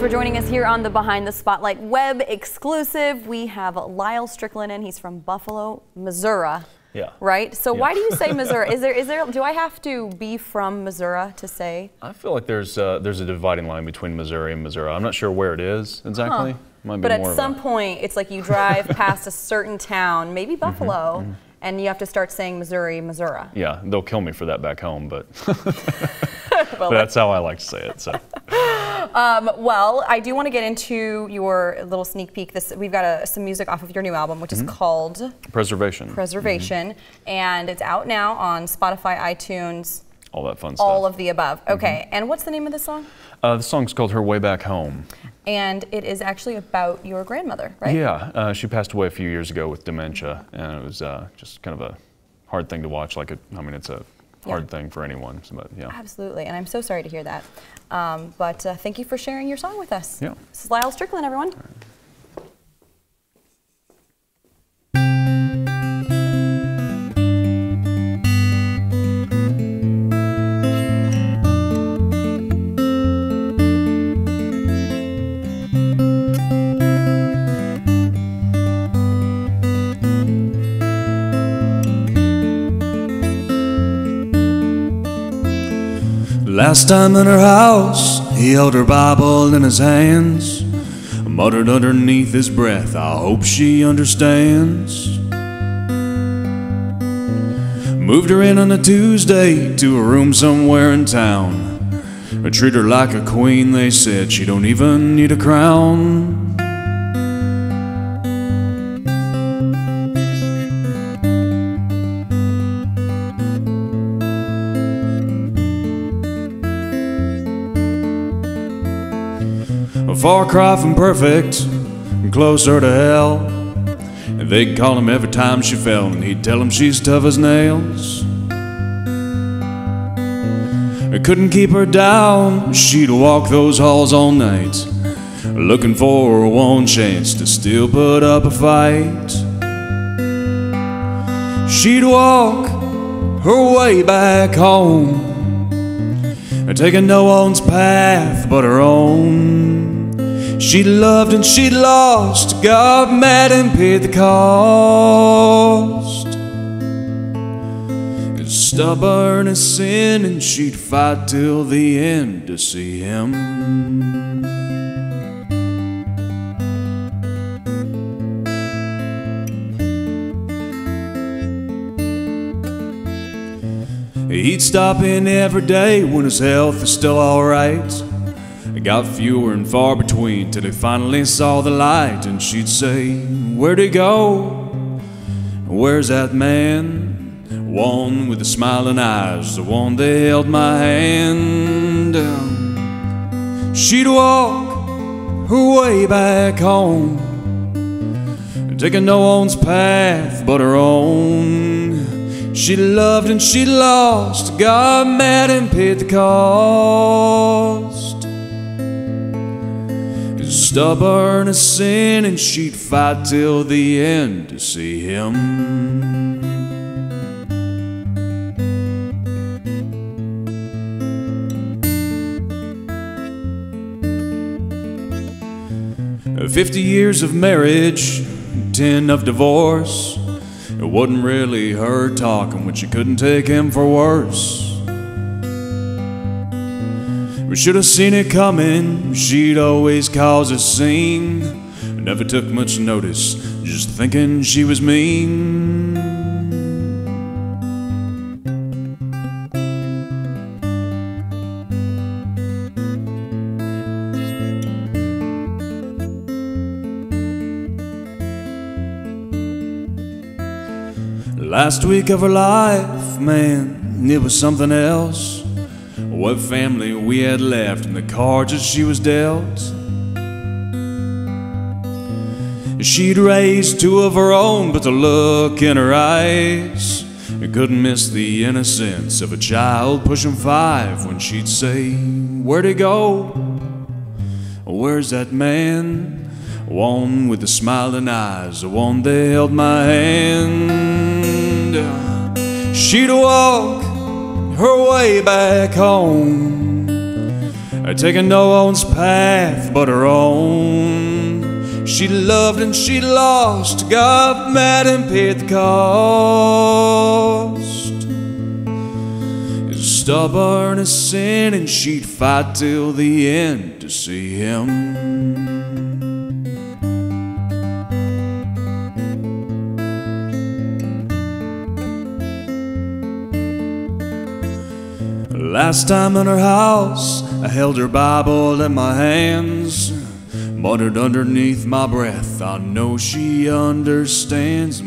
for joining us here on the Behind the Spotlight web exclusive. We have Lyal Strickland in. He's from Buffalo, Missouri. Yeah. Right? So why do you say Missouri? Is there, do I have to be from Missouri to say? I feel like there's a dividing line between Missouri and Missouri. I'm not sure where it is exactly. Might be but more at some point, it's like you drive past a certain town, maybe Buffalo, and you have to start saying Missouri, Missouri. Yeah, they'll kill me for that back home, but, well, but that's how I like to say it. So. Well, I do want to get into your little sneak peek. We've got some music off of your new album, which is called Preservation. And it's out now on Spotify, iTunes, all that fun stuff. All of the above. Okay, and what's the name of the song? The song's called Her Way Back Home. And it is actually about your grandmother, right? Yeah, she passed away a few years ago with dementia, and it was just kind of a hard thing to watch. I mean, it's a hard thing for anyone, but yeah. Absolutely, and I'm so sorry to hear that. But thank you for sharing your song with us. Yeah. This is Lyal Strickland, everyone. Last time in her house, he held her Bible in his hands, muttered underneath his breath, I hope she understands. Moved her in on a Tuesday to a room somewhere in town. Treat her like a queen, they said, she don't even need a crown. A far cry from perfect, and closer to hell. And they'd call him every time she fell, and he'd tell him she's tough as nails. I couldn't keep her down, she'd walk those halls all night, looking for one chance to still put up a fight. She'd walk her way back home, taking no one's path but her own. She loved and she lost, got mad and paid the cost. As stubborn as sin, and she'd fight till the end to see him. 'He'd stop in every day when his health was still alright. It got fewer and far between till he finally saw the light. And she'd say, where'd he go? Where's that man? One with the smiling eyes, the one that held my hand. She'd walk her way back home, taking no one's path but her own. She loved and she lost, got mad and paid the cost. Stubborn as sin, and she'd fight till the end to see him. 50 years of marriage, 10 of divorce. It wasn't really her talking when she couldn't take him for worse. We should have seen it coming, she'd always cause a scene. Never took much notice, just thinking she was mean. Last week of her life, man, it was something else. What family we had left and the cards that she was dealt. She'd raised 2 of her own, but the look in her eyes, you couldn't miss the innocence of a child pushing 5 when she'd say, where'd he go? Where's that man? One with the smiling eyes, the one that held my hand. She'd walk her way back home, taking no one's path but her own. She loved and she lost, got mad and paid the cost. Stubborn as sin, and she'd fight till the end to see him. Last time in her house, I held her Bible in my hands, muttered underneath my breath, I know she understands.